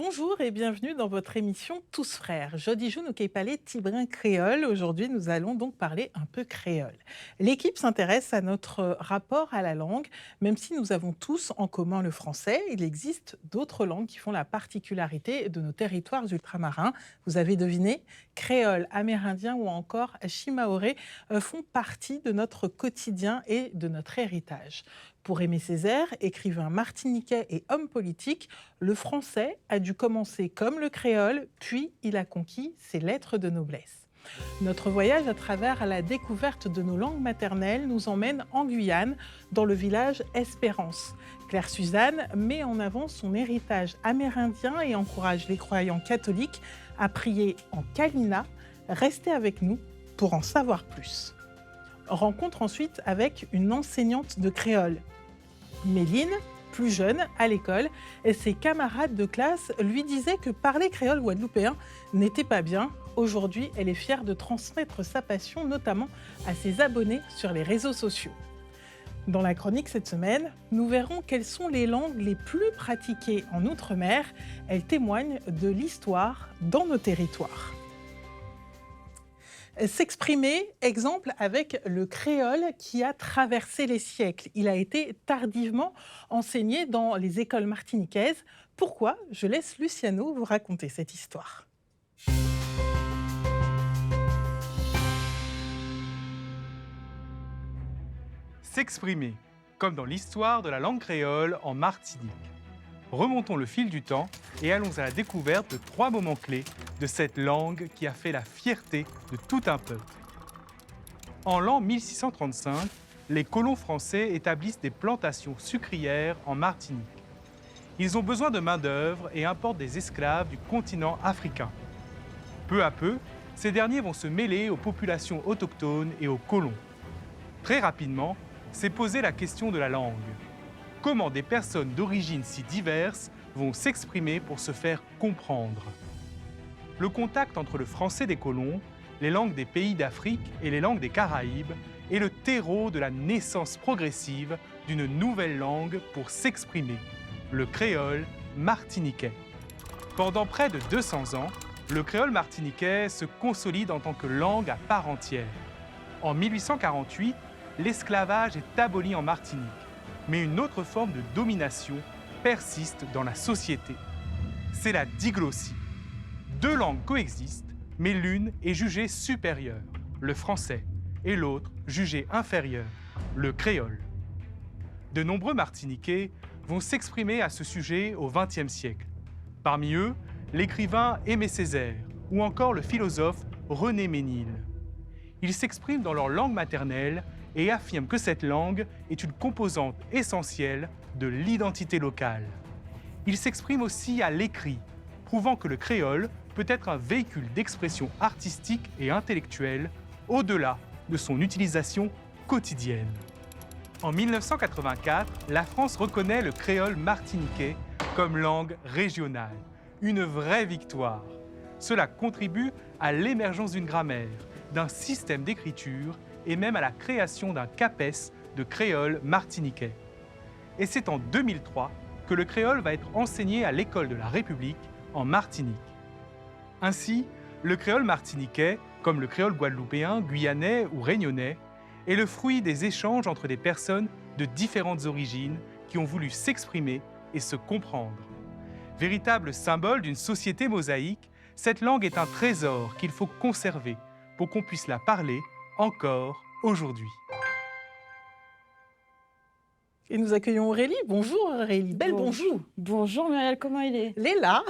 Bonjour et bienvenue dans votre émission Tous frères. Jodi jou nous parler tibrin créole. Aujourd'hui, nous allons donc parler un peu créole. L'équipe s'intéresse à notre rapport à la langue. Même si nous avons tous en commun le français, il existe d'autres langues qui font la particularité de nos territoires ultramarins. Vous avez deviné, créole, amérindien ou encore chimaoré font partie de notre quotidien et de notre héritage. Pour Aimé Césaire, écrivain martiniquais et homme politique, le français a dû commencer comme le créole, puis il a conquis ses lettres de noblesse. Notre voyage à travers la découverte de nos langues maternelles nous emmène en Guyane, dans le village Espérance. Claire Suzanne met en avant son héritage amérindien et encourage les croyants catholiques à prier en kalina. Restez avec nous pour en savoir plus. Rencontre ensuite avec une enseignante de créole. Méline, plus jeune, à l'école, et ses camarades de classe lui disaient que parler créole guadeloupéen n'était pas bien. Aujourd'hui, elle est fière de transmettre sa passion, notamment à ses abonnés sur les réseaux sociaux. Dans la chronique cette semaine, nous verrons quelles sont les langues les plus pratiquées en Outre-mer. Elles témoignent de l'histoire dans nos territoires. S'exprimer, exemple avec le créole qui a traversé les siècles. Il a été tardivement enseigné dans les écoles martiniquaises. Pourquoi? Je laisse Luciano vous raconter cette histoire. S'exprimer, comme dans l'histoire de la langue créole en Martinique. Remontons le fil du temps et allons à la découverte de 3 moments clés de cette langue qui a fait la fierté de tout un peuple. En l'an 1635, les colons français établissent des plantations sucrières en Martinique. Ils ont besoin de main-d'œuvre et importent des esclaves du continent africain. Peu à peu, ces derniers vont se mêler aux populations autochtones et aux colons. Très rapidement, s'est posée la question de la langue. Comment des personnes d'origines si diverses vont s'exprimer pour se faire comprendre. Le contact entre le français des colons, les langues des pays d'Afrique et les langues des Caraïbes est le terreau de la naissance progressive d'une nouvelle langue pour s'exprimer, le créole martiniquais. Pendant près de 200 ans, le créole martiniquais se consolide en tant que langue à part entière. En 1848, l'esclavage est aboli en Martinique. Mais une autre forme de domination persiste dans la société. C'est la diglossie. 2 langues coexistent, mais l'une est jugée supérieure, le français, et l'autre jugée inférieure, le créole. De nombreux Martiniquais vont s'exprimer à ce sujet au XXe siècle. Parmi eux, l'écrivain Aimé Césaire ou encore le philosophe René Ménil. Ils s'expriment dans leur langue maternelle et affirme que cette langue est une composante essentielle de l'identité locale. Il s'exprime aussi à l'écrit, prouvant que le créole peut être un véhicule d'expression artistique et intellectuelle au-delà de son utilisation quotidienne. En 1984, la France reconnaît le créole martiniquais comme langue régionale. Une vraie victoire. Cela contribue à l'émergence d'une grammaire, d'un système d'écriture et même à la création d'un CAPES de créole martiniquais. Et c'est en 2003 que le créole va être enseigné à l'École de la République en Martinique. Ainsi, le créole martiniquais, comme le créole guadeloupéen, guyanais ou réunionnais, est le fruit des échanges entre des personnes de différentes origines qui ont voulu s'exprimer et se comprendre. Véritable symbole d'une société mosaïque, cette langue est un trésor qu'il faut conserver pour qu'on puisse la parler encore aujourd'hui. Et nous accueillons Aurélie. Bonjour Aurélie, belle bonjour. Bonjour Muriel, comment il est? Léla.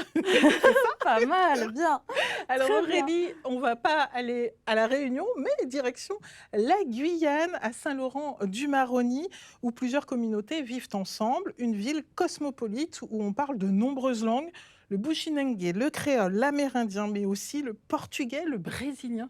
Pas mal, bien. Alors Très Aurélie, on ne va pas aller à La Réunion, mais direction la Guyane, à Saint-Laurent-du-Maroni, où plusieurs communautés vivent ensemble. Une ville cosmopolite où on parle de nombreuses langues, le bushinengue, le créole, l'amérindien, mais aussi le portugais, le brésilien,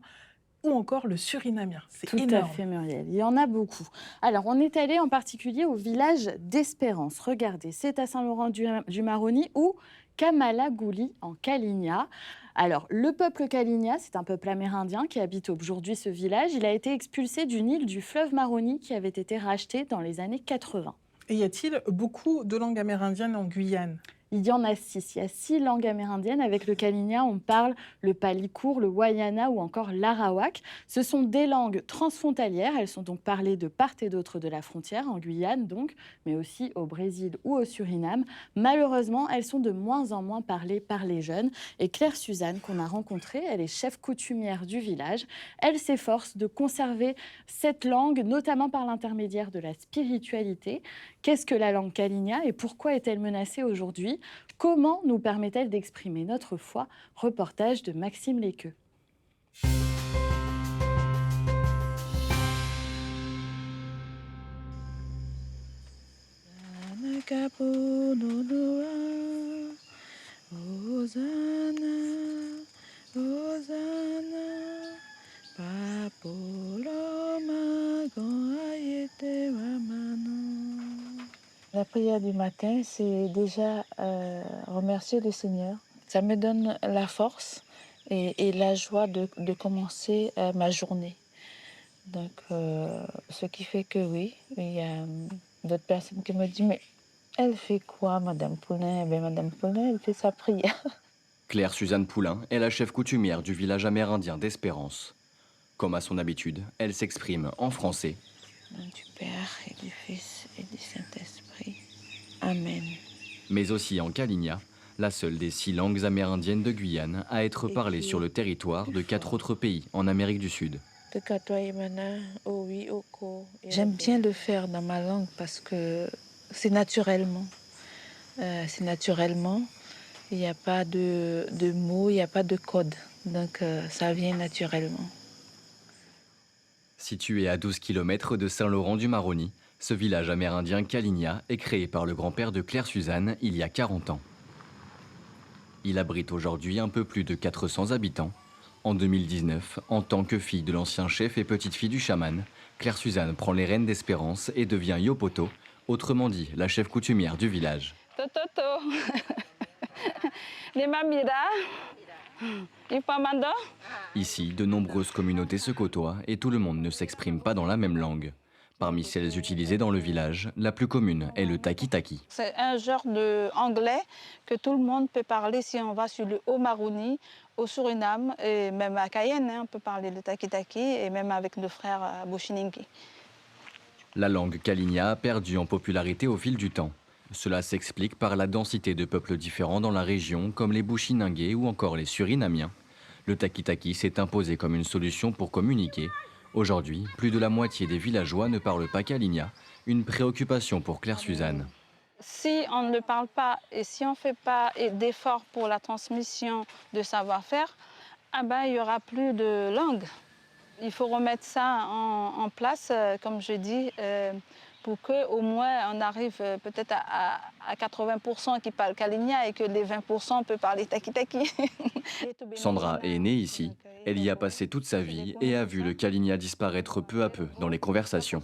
ou encore le surinamien. C'est Tout énorme. à fait Muriel, il y en a beaucoup. Alors on est allé en particulier au village d'Espérance. Regardez, c'est à Saint-Laurent-du-Maroni ou Kamalagouli en Kalinia. Alors le peuple Kalinia, c'est un peuple amérindien qui habite aujourd'hui ce village. Il a été expulsé d'une île du fleuve Maroni qui avait été rachetée dans les années 80. Et y a-t-il beaucoup de langues amérindiennes en Guyane ? Il y en a 6. Il y a 6 langues amérindiennes. Avec le Kalinia, on parle le Palicourt, le Wayana ou encore l'Arawak. Ce sont des langues transfrontalières. Elles sont donc parlées de part et d'autre de la frontière, en Guyane donc, mais aussi au Brésil ou au Suriname. Malheureusement, elles sont de moins en moins parlées par les jeunes. Et Claire Suzanne, qu'on a rencontrée, elle est chef coutumière du village. Elle s'efforce de conserver cette langue, notamment par l'intermédiaire de la spiritualité. Qu'est-ce que la langue Kalinia et pourquoi est-elle menacée aujourd'hui? Comment nous permet-elle d'exprimer notre foi? Reportage de Maxime Léqueux. La prière du matin, c'est déjà remercier le Seigneur. Ça me donne la force et la joie de commencer ma journée. Donc, ce qui fait que oui, il y a d'autres personnes qui me disent, mais elle fait quoi, Madame Poulain? Eh bien, Madame Poulain, elle fait sa prière. Claire Suzanne Poulain est la chef coutumière du village amérindien d'Espérance. Comme à son habitude, elle s'exprime en français. Au nom du Père et du Fils et du Saint-Esprit. Amen. Mais aussi en Kalinia, la seule des 6 langues amérindiennes de Guyane à être parlée sur le territoire de 4 autres pays en Amérique du Sud. J'aime bien le faire dans ma langue parce que c'est naturellement. Il n'y a pas de mots, il n'y a pas de code. Donc ça vient naturellement. Situé à 12 km de Saint-Laurent-du-Maroni, ce village amérindien Kalinia est créé par le grand-père de Claire Suzanne il y a 40 ans. Il abrite aujourd'hui un peu plus de 400 habitants. En 2019, en tant que fille de l'ancien chef et petite-fille du chaman, Claire Suzanne prend les rênes d'Espérance et devient Yopoto, autrement dit la chef coutumière du village. Ici, de nombreuses communautés se côtoient et tout le monde ne s'exprime pas dans la même langue. Parmi celles utilisées dans le village, la plus commune est le taki-taki. C'est un genre d'anglais que tout le monde peut parler si on va sur le Haut-Maroni, au Suriname, et même à Cayenne, on peut parler le taki-taki, et même avec le frère Bushininki. La langue Kalinia a perdu en popularité au fil du temps. Cela s'explique par la densité de peuples différents dans la région, comme les Bushinangais ou encore les Surinamiens. Le taki-taki s'est imposé comme une solution pour communiquer. Aujourd'hui, plus de la moitié des villageois ne parlent pas Kalinia, une préoccupation pour Claire Suzanne. Si on ne parle pas et si on ne fait pas d'efforts pour la transmission de savoir-faire, il n'y aura plus de langue. Il faut remettre ça en place, comme je dis, pour qu'au moins on arrive peut-être à 80% qui parlent Kalinia et que les 20% peuvent parler taki-taki. Sandra est née ici. Elle y a passé toute sa vie et a vu le Kalinia disparaître peu à peu dans les conversations.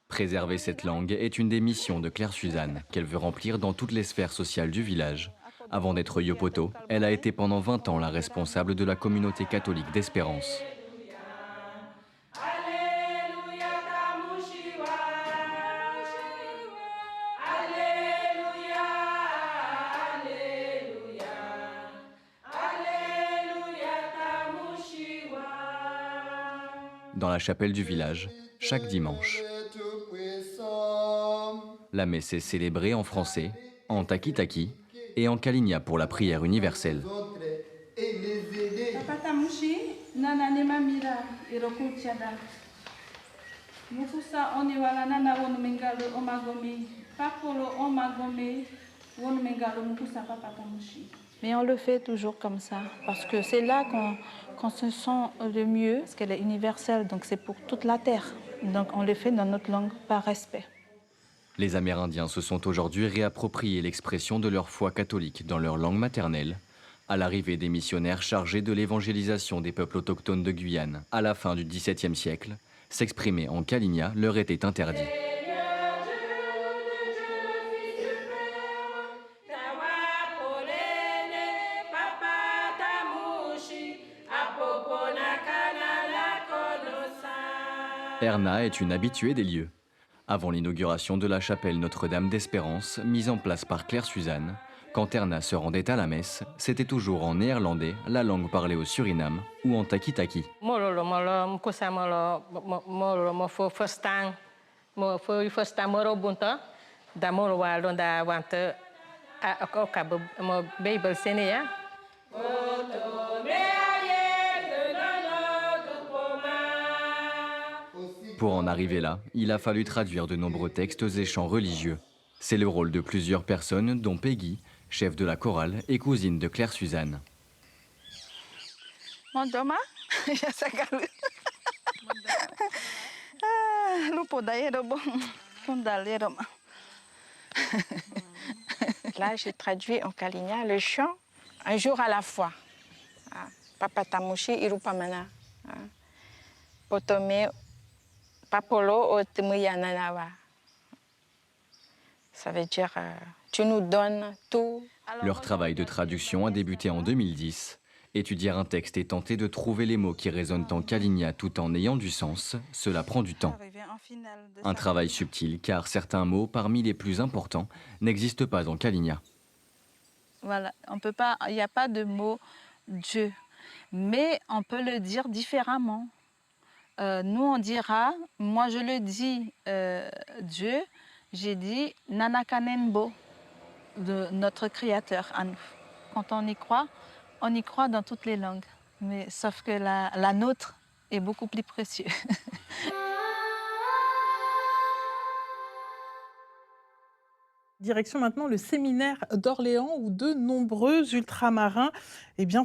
Préserver cette langue est une des missions de Claire Suzanne, qu'elle veut remplir dans toutes les sphères sociales du village. Avant d'être Yopoto, elle a été pendant 20 ans la responsable de la communauté catholique d'Espérance. Dans la chapelle du village, chaque dimanche, la messe est célébrée en français, en taki-taki et en Kalinia pour la prière universelle. Mais on le fait toujours comme ça, parce que c'est là qu'on se sent le mieux, parce qu'elle est universelle, donc c'est pour toute la terre. Donc on le fait dans notre langue par respect. Les Amérindiens se sont aujourd'hui réapproprié l'expression de leur foi catholique dans leur langue maternelle, à l'arrivée des missionnaires chargés de l'évangélisation des peuples autochtones de Guyane à la fin du XVIIe siècle. S'exprimer en Kalinia leur était interdit. Erna est une habituée des lieux. Avant l'inauguration de la chapelle Notre-Dame d'Espérance, mise en place par Claire Suzanne, quand Erna se rendait à la messe, c'était toujours en néerlandais, la langue parlée au Suriname, ou en taki-taki. Pour en arriver là, il a fallu traduire de nombreux textes et chants religieux. C'est le rôle de plusieurs personnes, dont Peggy, chef de la chorale et cousine de Claire Suzanne. Mondoma, ya sakalu. Lupo d'ailleurs bon, condalero. Là, je traduis en Kalinia le chant un jour à la fois. Papa tamushi irupamana. Potome papolo otemuyananawa. Ça veut dire tu nous donnes tout. Leur travail de traduction a débuté en 2010. Étudier un texte et tenter de trouver les mots qui résonnent en Kalinia tout en ayant du sens, cela prend du temps. Un travail subtil car certains mots, parmi les plus importants, n'existent pas en Kalinia. Voilà, on peut pas, il n'y a pas de mot Dieu, mais on peut le dire différemment. Nous on dira, moi je le dis Dieu, j'ai dit Nanakanenbo, de notre Créateur à nous. Quand on y croit dans toutes les langues, mais sauf que la nôtre est beaucoup plus précieuse. Direction maintenant le séminaire d'Orléans où de nombreux ultramarins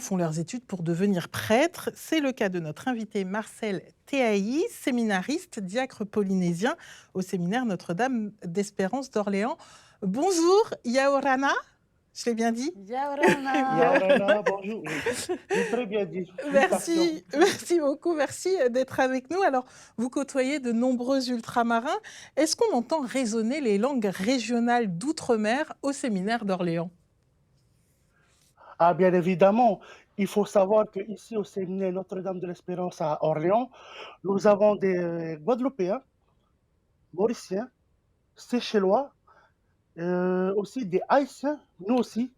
font leurs études pour devenir prêtres. C'est le cas de notre invité Marcel Théaï, séminariste, diacre polynésien au séminaire Notre-Dame d'Espérance d'Orléans. Bonjour Yaorana, je l'ai bien dit? Yaorana. Yaorana, bonjour. J'ai très bien dit. Merci beaucoup, merci d'être avec nous. Alors, vous côtoyez de nombreux ultramarins. Est-ce qu'on entend résonner les langues régionales d'outre-mer au séminaire d'Orléans? Ah, bien évidemment, il faut savoir qu'ici au séminaire Notre-Dame de l'Espérance à Orléans, nous avons des Guadeloupéens, Mauriciens, Seychellois, aussi des Haïtiens, nous aussi,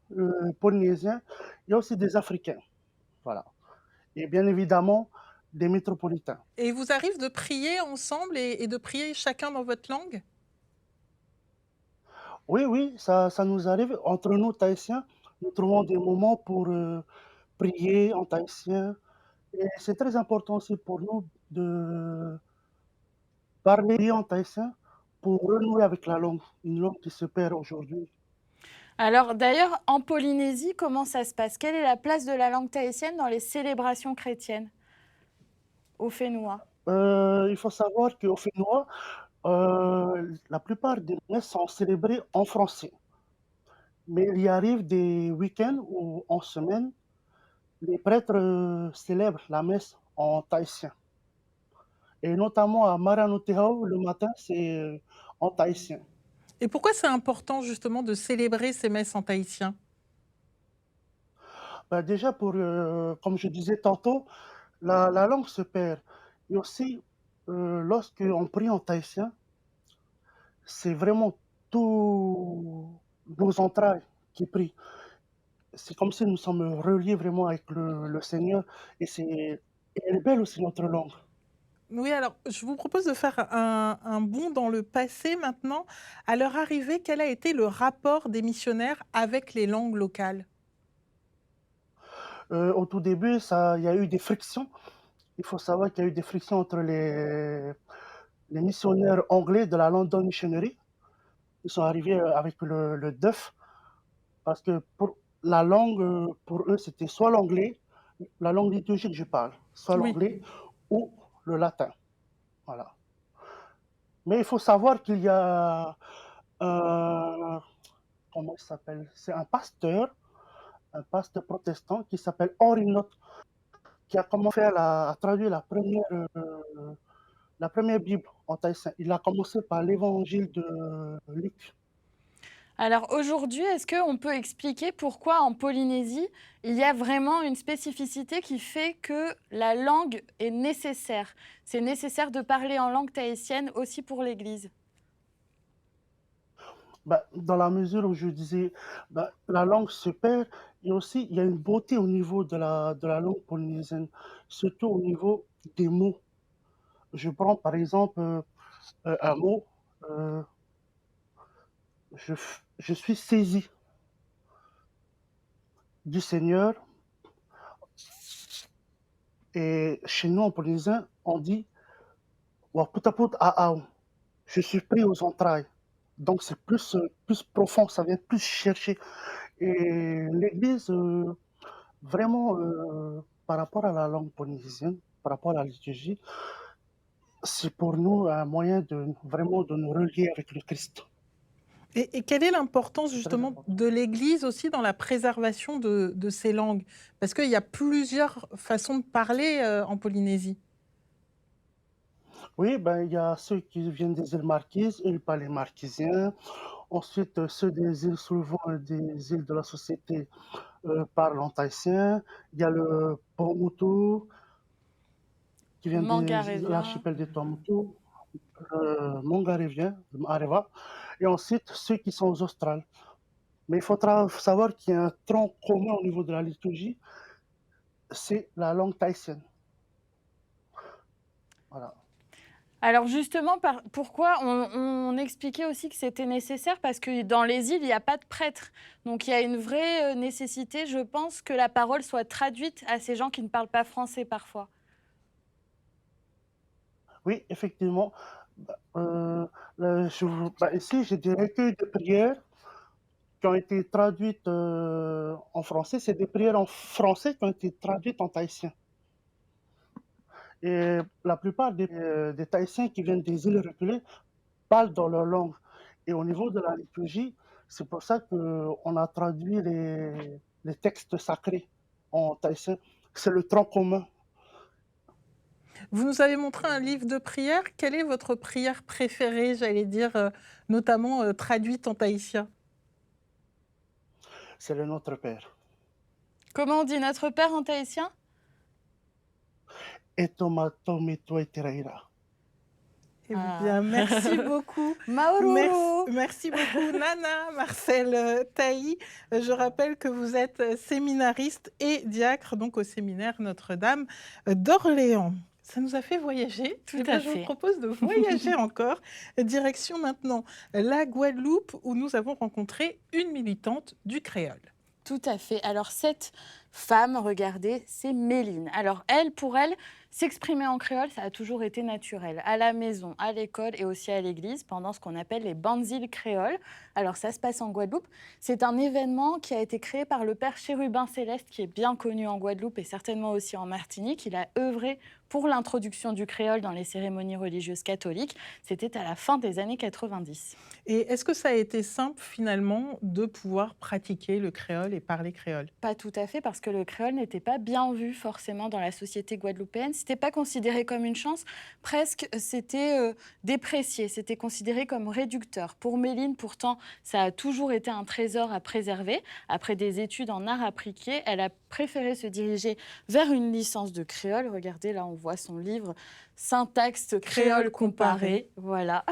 Polynésiens, il y a aussi des Africains. Voilà. Et bien évidemment, des métropolitains. Et il vous arrive de prier ensemble et de prier chacun dans votre langue? Oui, ça nous arrive. Entre nous, Tahitiens, nous trouvons des moments pour prier en tahitien. Et c'est très important aussi pour nous de parler en tahitien pour renouer avec la langue, une langue qui se perd aujourd'hui. Alors d'ailleurs, en Polynésie, comment ça se passe? Quelle est la place de la langue tahitienne dans les célébrations chrétiennes au Fénois? Il faut savoir qu'au Fénois, la plupart des messes sont célébrées en français. Mais il y arrive des week-ends ou en semaine, les prêtres célèbrent la messe en tahitien. Et notamment à Maranutihau, le matin, c'est en tahitien. Et pourquoi c'est important justement de célébrer ces messes en tahitien? Déjà, comme je disais tantôt, la langue se perd. Et aussi, lorsqu'on prie en tahitien, c'est vraiment tous nos entrailles qui prient. C'est comme si nous sommes reliés vraiment avec le Seigneur. Et elle est belle aussi, notre langue. Oui, alors je vous propose de faire un bond dans le passé maintenant. À leur arrivée, quel a été le rapport des missionnaires avec les langues locales? Au tout début, il y a eu des frictions. Il faut savoir qu'il y a eu des frictions entre les missionnaires anglais de la London Missionary. Ils sont arrivés avec le DEF parce que pour la langue, pour eux, c'était soit l'anglais, la langue liturgique, je parle, soit Oui. l'anglais ou le latin. Voilà. Mais il faut savoir qu'il y a comment il s'appelle? C'est un pasteur protestant qui s'appelle Henri Not, qui a commencé à traduire la première la première Bible en tahitien. Il a commencé par l'évangile de Luc. Alors aujourd'hui, est-ce qu'on peut expliquer pourquoi en Polynésie, il y a vraiment une spécificité qui fait que la langue est nécessaire? C'est nécessaire de parler en langue tahitienne aussi pour l'Église. Bah, dans la mesure où je disais, bah, la langue se perd et aussi il y a une beauté au niveau de la langue polynésienne, surtout au niveau des mots. Je prends par exemple un mot, euh, je suis saisi du Seigneur et chez nous en polynésien, on dit Waputaput aau, je suis pris aux entrailles. Donc c'est plus profond, ça vient plus chercher. Et l'Église, vraiment, par rapport à la langue polynésienne, par rapport à la liturgie, c'est pour nous un moyen de vraiment de nous relier avec le Christ. Et quelle est l'importance C'est très justement important. de l'Église aussi dans la préservation de ces langues? Parce qu'il y a plusieurs façons de parler en Polynésie. Oui, ben, il y a ceux qui viennent des îles Marquises, ils parlent les marquisiens. Ensuite, ceux des îles, souvent des îles de la société, parlent en tahitien. Il y a le Pomotou qui vient de Mangarévien. l'archipel des Tuamotu, Mangarévien, Areva. Et ensuite, ceux qui sont aux Australes. Mais il faudra savoir qu'il y a un tronc commun au niveau de la liturgie, c'est la langue tahitienne. Voilà. Alors justement, pourquoi on expliquait aussi que c'était nécessaire? Parce que dans les îles, il n'y a pas de prêtre. Donc il y a une vraie nécessité, je pense, que la parole soit traduite à ces gens qui ne parlent pas français parfois. Oui, effectivement. Ici, j'ai des recueils de prières qui ont été traduites en français. C'est des prières en français qui ont été traduites en tahitien. Et la plupart des Tahitiens qui viennent des îles reculées parlent dans leur langue. Et au niveau de la liturgie, c'est pour ça qu'on a traduit les textes sacrés en tahitien. C'est le tronc commun. Vous nous avez montré un livre de prière. Quelle est votre prière préférée, j'allais dire, notamment traduite en tahitien? C'est le Notre Père. Comment on dit Notre Père en tahitien? Et tomato mito eteraira. Eh Ah. bien, merci beaucoup. Maororo. Merci beaucoup, Nana, Marcel Tailly. Je rappelle que vous êtes séminariste et diacre donc au séminaire Notre-Dame d'Orléans. Ça nous a fait voyager. Tout Eh bien, à je vous fait. propose de voyager encore. Direction maintenant la Guadeloupe où nous avons rencontré une militante du créole. Tout à fait. Alors cette femme, regardez, c'est Méline. Alors elle, pour elle, s'exprimer en créole, ça a toujours été naturel. À la maison, à l'école et aussi à l'église, pendant ce qu'on appelle les bandes-îles créoles. Alors ça se passe en Guadeloupe. C'est un événement qui a été créé par le père Chérubin Céleste, qui est bien connu en Guadeloupe et certainement aussi en Martinique. Il a œuvré pour l'introduction du créole dans les cérémonies religieuses catholiques. C'était à la fin des années 90. Et est-ce que ça a été simple finalement de pouvoir pratiquer le créole et parler créole? Pas tout à fait, parce que le créole n'était pas bien vu forcément dans la société guadeloupéenne. C'était pas considéré comme une chance, presque c'était déprécié, c'était considéré comme réducteur. Pour Méline, pourtant, ça a toujours été un trésor à préserver. Après des études en arts appliqués, elle a préféré se diriger vers une licence de créole. Regardez, là, on voit son livre Syntaxe créole comparé. Voilà.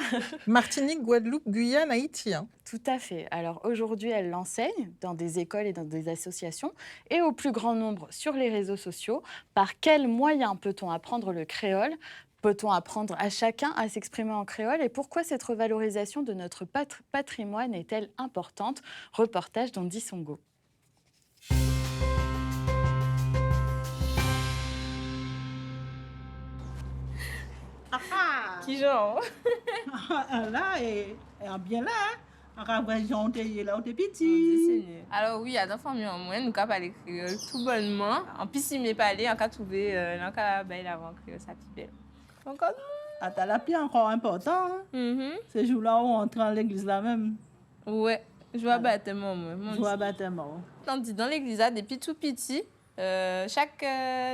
Martinique, Guadeloupe, Guyane, Haïti. Hein. Tout à fait. Alors aujourd'hui, elle l'enseigne dans des écoles et dans des associations et au plus grand nombre sur les réseaux sociaux. Par quels moyens peut-on apprendre le créole? Peut-on apprendre à chacun à s'exprimer en créole? Et pourquoi cette revalorisation de notre patrimoine est-elle importante? Reportage d'Andy Songo. Qui genre? Là, et bien là, on va chanter là, on est petit. Alors oui, à la famille en moins, nous avons parlé créole tout bonnement. En plus, si m'est parlé, on a trouvé l'avant créole, ça belle. Encore Ah, t'as la pierre encore important. Hein? Ces jours-là, on entre dans l'église là même. Ouais, je vois baptême moi. Je vois baptême. On dit dans l'église là, depuis tout petit, chaque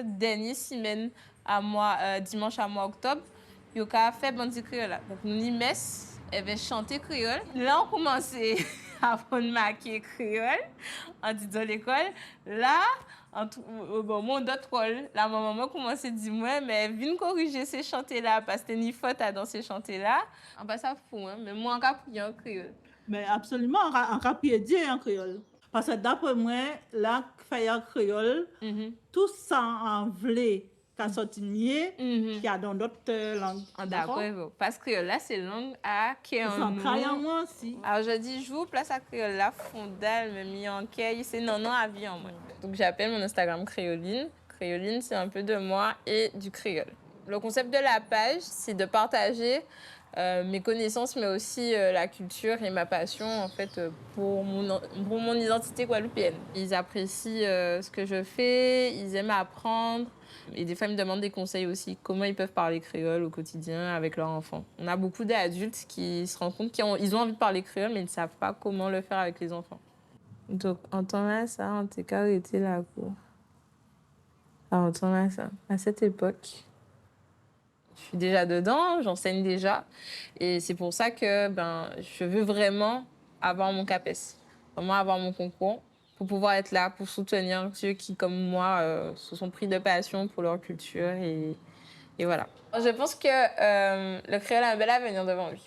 dernière semaine à mois, dimanche à mois octobre, yo ka fait bandi créole là. Donc nous ni messe, elle va chanter créole. Là on commençait à apprendre marquer créole en disant l'école. Là au bon mon d'autres rôles, la maman commençait à dire moi mais viens corriger ces chanter là parce que ni faute à dans ces chanter là. En bas ça fou hein, mais moi en cas prier en créole. Mais absolument, on va piédier en créole. Parce que d'après moi, là, faire en créole, tout ça en vrai, qu'a sorti mieux, qu'il y a dans d'autres langues. D'accord. Parce que là, c'est langue à qui en nous. En moi aussi. Alors, je dis, je vous place à créole là, fondale, me mis en quai, c'est non à vie en moi. Donc, j'appelle mon Instagram Créoline. Créoline, c'est un peu de moi et du créole. Le concept de la page, c'est de partager mes connaissances, mais aussi la culture et ma passion en fait pour mon identité guadeloupéenne. Ils apprécient ce que je fais, ils aiment apprendre. Et des fois, ils me demandent des conseils aussi, comment ils peuvent parler créole au quotidien avec leurs enfants. On a beaucoup d'adultes qui se rendent compte qu'ils ont envie de parler créole, mais ils ne savent pas comment le faire avec les enfants. Donc, en temps là, ça, en tout cas, était là, quoi. Alors, en temps là, ça, à cette époque, je suis déjà dedans, j'enseigne déjà. Et c'est pour ça que je veux vraiment avoir mon CAPES, vraiment avoir mon concours, pour pouvoir être là, pour soutenir ceux qui, comme moi, se sont pris de passion pour leur culture. Et voilà. Je pense que le créole a un bel avenir devant lui.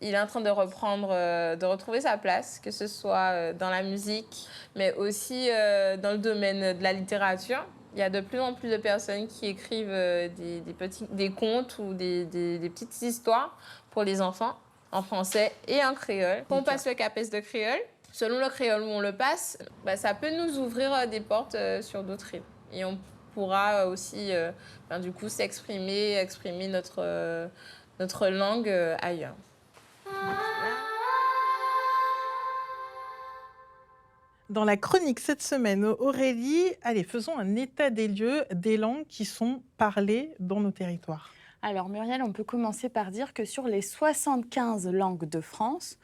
Il est en train de reprendre, de retrouver sa place, que ce soit dans la musique, mais aussi dans le domaine de la littérature. Il y a de plus en plus de personnes qui écrivent des contes ou des petites histoires pour les enfants, en français et en créole. Quand on passe le CAPES de créole, selon le créole où on le passe, ça peut nous ouvrir des portes sur d'autres îles. Et on pourra aussi, du coup, exprimer notre langue ailleurs. Dans la chronique cette semaine, Aurélie, allez, faisons un état des lieux des langues qui sont parlées dans nos territoires. Alors Muriel, on peut commencer par dire que sur les 75 langues de France,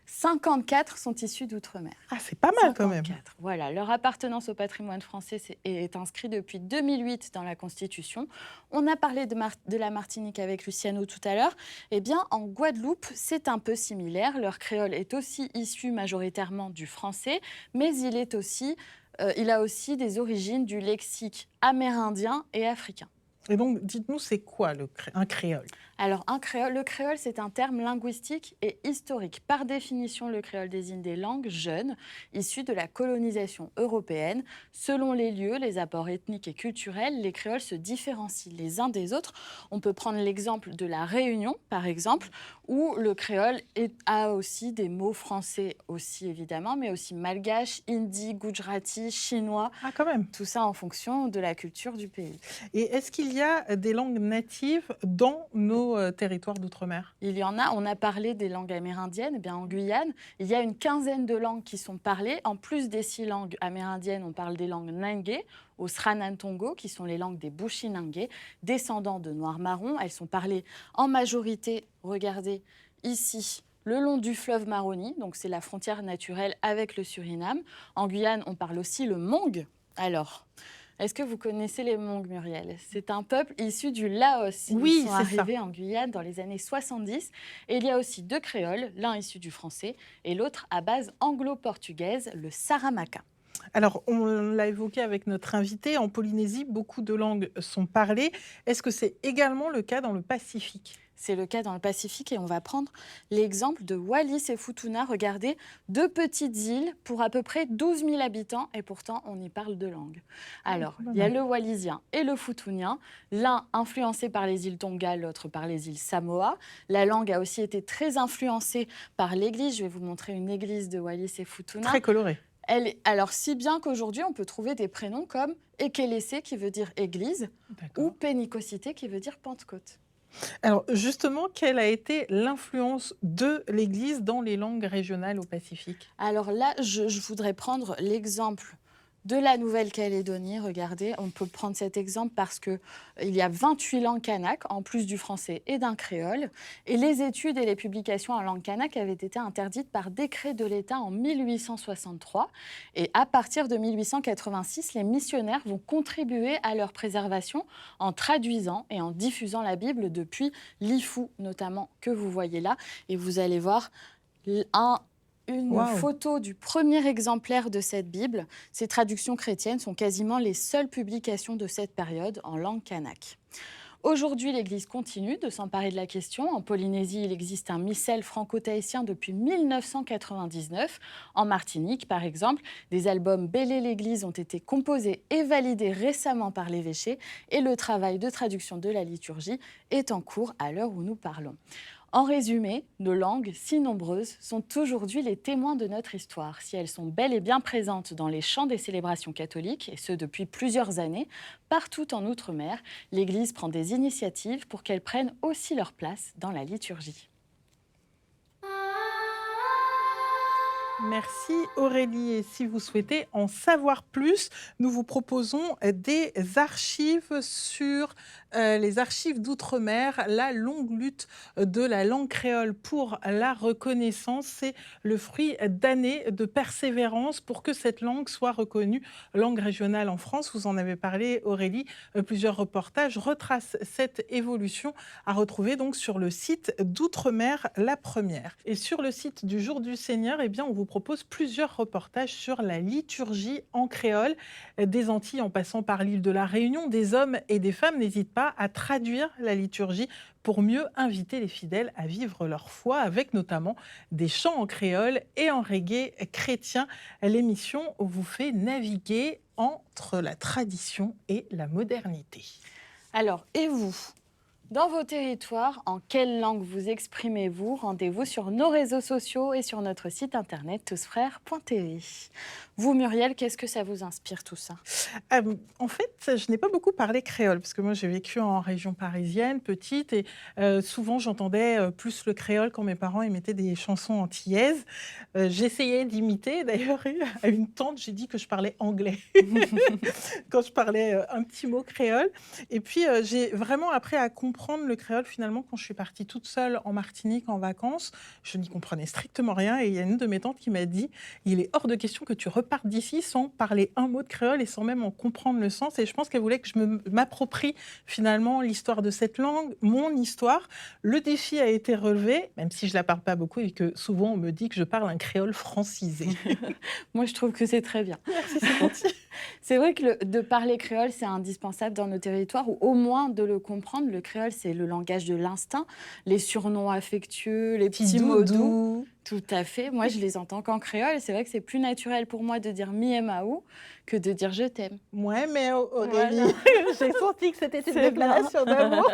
54 sont issues d'outre-mer. Ah, c'est pas mal 54. Quand même. Voilà, leur appartenance au patrimoine français est inscrite depuis 2008 dans la Constitution. On a parlé de la Martinique avec Luciano tout à l'heure. Eh bien, en Guadeloupe, c'est un peu similaire. Leur créole est aussi issu majoritairement du français, mais il a aussi des origines du lexique amérindien et africain. Et donc, dites-nous, c'est quoi un créole ? Alors, le créole, c'est un terme linguistique et historique. Par définition, le créole désigne des langues jeunes, issues de la colonisation européenne. Selon les lieux, les apports ethniques et culturels, les créoles se différencient les uns des autres. On peut prendre l'exemple de la Réunion, par exemple, où le créole a aussi des mots français aussi, évidemment, mais aussi malgache, hindi, gujarati, chinois. Ah, quand même. Tout ça en fonction de la culture du pays. Et est-ce qu'il y a des langues natives dans nos territoires d'outre-mer ? Il y en a. On a parlé des langues amérindiennes. Eh bien, en Guyane, il y a une quinzaine de langues qui sont parlées. En plus des 6 langues amérindiennes, on parle des langues Nangé, au Sranan-Tongo, qui sont les langues des Bushinangé, descendants de Noirs-Marrons. Elles sont parlées en majorité, regardez ici, le long du fleuve Maroni, donc c'est la frontière naturelle avec le Suriname. En Guyane, on parle aussi le Hmong. Alors, est-ce que vous connaissez les Hmong, Muriel ? C'est un peuple issu du Laos. Ils sont arrivés en Guyane dans les années 70. Et il y a aussi 2 créoles, l'un issu du français et l'autre à base anglo-portugaise, le Saramaka. Alors, on l'a évoqué avec notre invité, en Polynésie, beaucoup de langues sont parlées. Est-ce que c'est également le cas dans le Pacifique ? C'est le cas dans le Pacifique et on va prendre l'exemple de Wallis et Futuna. Regardez, 2 petites îles pour à peu près 12 000 habitants et pourtant on y parle 2 langues. Alors, il y a le wallisien et le futunien, l'un influencé par les îles Tonga, l'autre par les îles Samoa. La langue a aussi été très influencée par l'église. Je vais vous montrer une église de Wallis et Futuna. Très colorée. Alors, si bien qu'aujourd'hui, on peut trouver des prénoms comme Ekelese, qui veut dire église, ou Pénicocité, qui veut dire Pentecôte. Alors, justement, quelle a été l'influence de l'Église dans les langues régionales au Pacifique ? Alors là, je voudrais prendre l'exemple de la Nouvelle-Calédonie. Regardez, on peut prendre cet exemple parce qu'il y a 28 langues kanak, en plus du français et d'un créole. Et les études et les publications en langue kanak avaient été interdites par décret de l'État en 1863. Et à partir de 1886, les missionnaires vont contribuer à leur préservation en traduisant et en diffusant la Bible depuis l'Ifou, notamment, que vous voyez là. Et vous allez voir une photo du premier exemplaire de cette Bible. Ces traductions chrétiennes sont quasiment les seules publications de cette période en langue kanak. Aujourd'hui, l'Église continue de s'emparer de la question. En Polynésie, il existe un missel franco-tahitien depuis 1999. En Martinique, par exemple, des albums Bêler l'Église ont été composés et validés récemment par l'évêché et le travail de traduction de la liturgie est en cours à l'heure où nous parlons. En résumé, nos langues, si nombreuses, sont aujourd'hui les témoins de notre histoire. Si elles sont bel et bien présentes dans les chants des célébrations catholiques, et ce depuis plusieurs années, partout en Outre-mer, l'Église prend des initiatives pour qu'elles prennent aussi leur place dans la liturgie. Merci Aurélie. Et si vous souhaitez en savoir plus, nous vous proposons des archives sur les archives d'outre-mer, la longue lutte de la langue créole pour la reconnaissance. C'est le fruit d'années de persévérance pour que cette langue soit reconnue langue régionale en France. Vous en avez parlé Aurélie, plusieurs reportages retracent cette évolution à retrouver donc sur le site d'Outre-mer La Première. Et sur le site du Jour du Seigneur, eh bien, on vous propose plusieurs reportages sur la liturgie en créole, des Antilles en passant par l'île de la Réunion, des hommes et des femmes n'hésitent pas à traduire la liturgie pour mieux inviter les fidèles à vivre leur foi, avec notamment des chants en créole et en reggae chrétien. L'émission vous fait naviguer entre la tradition et la modernité. Alors, et vous ? Dans vos territoires, en quelle langue vous exprimez-vous? Rendez-vous sur nos réseaux sociaux et sur notre site internet tousfrères.tv. Vous, Muriel, qu'est-ce que ça vous inspire tout ça? En fait, je n'ai pas beaucoup parlé créole, parce que moi j'ai vécu en région parisienne, petite, et souvent j'entendais plus le créole quand mes parents mettaient des chansons antillaises. J'essayais d'imiter, d'ailleurs à une tante, j'ai dit que je parlais anglais quand je parlais un petit mot créole. Et puis j'ai vraiment appris à comprendre le créole finalement quand je suis partie toute seule en Martinique en vacances. Je n'y comprenais strictement rien, et il y a une de mes tantes qui m'a dit « Il est hors de question que tu reparte d'ici sans parler un mot de créole et sans même en comprendre le sens ». Et je pense qu'elle voulait que je m'approprie finalement l'histoire de cette langue, mon histoire. Le défi a été relevé, même si je ne la parle pas beaucoup et que souvent on me dit que je parle un créole francisé. Moi, je trouve que c'est très bien. Merci, c'est gentil. C'est vrai que de parler créole, c'est indispensable dans nos territoires, ou au moins de le comprendre. Le créole, c'est le langage de l'instinct, les surnoms affectueux, les petits mots doux. Tout à fait. Moi, je les entends qu'en créole. C'est vrai que c'est plus naturel pour moi de dire mi et maou que de dire je t'aime. Ouais, mais Aurélie, voilà. J'ai senti que c'était une déclaration d'amour.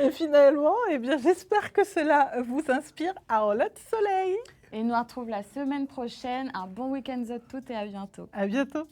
Et finalement, eh bien, j'espère que cela vous inspire. À Orlotte Soleil. Et nous on retrouve la semaine prochaine. Un bon week-end à toutes et à bientôt. À bientôt.